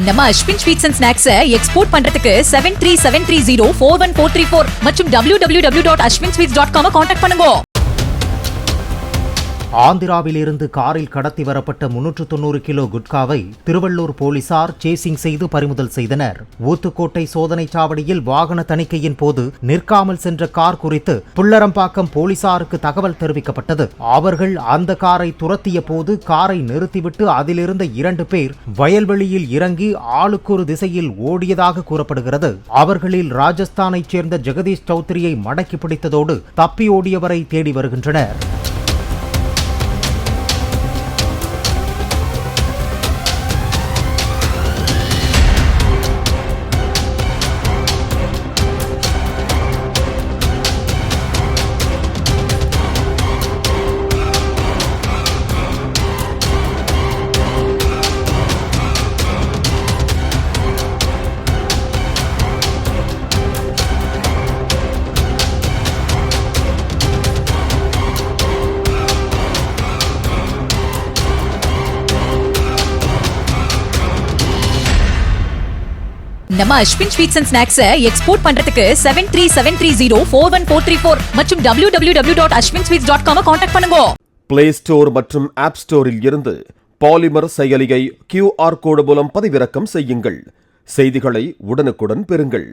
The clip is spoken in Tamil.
நம்ம Ashwin sweets and snacks export பண்றதுக்கு 7373041434 மற்றும் www.ashwinsweets.com கான்டாக்ட் பண்ணுங்க. ஆந்திராவில் இருந்து காரில் கடத்தி வரப்பட்ட 390 கிலோ குட்காவை திருவள்ளூர் போலீசார் சேசிங் செய்து பறிமுதல் செய்தனர். ஊத்துக்கோட்டை சோதனை சாவடியில் வாகன தணிக்கையின் போது நிற்காமல் சென்ற கார் குறித்து புல்லரம்பாக்கம் போலீசாருக்கு தகவல் தெரிவிக்கப்பட்டது. அவர்கள் அந்த காரை துரத்திய போது காரை நிறுத்திவிட்டு அதிலிருந்த 2 பேர் வயல்வெளியில் இறங்கி ஆளுக்கு ஒரு திசையில் ஓடியதாக கூறப்படுகிறது. அவர்களில் ராஜஸ்தானைச் சேர்ந்த ஜெகதீஷ் சௌத்ரியை மடக்கி பிடித்ததோடு தப்பி ஓடியவரை தேடி வருகின்றனர். நம்ம Ashwin sweets and snacks export பண்றதுக்கு 7373041434 மற்றும் www.ashwinsweets.com கான்டாக்ட் பண்ணுங்க. பிளே ஸ்டோர் மற்றும் ஆப் ஸ்டோரில் இருந்து பாலிமர் செயலியை QR கோடு மூலம் பதிவிறக்கம் செய்யுங்கள். செய்திகளை உடனுக்குடன் பெறுங்கள்.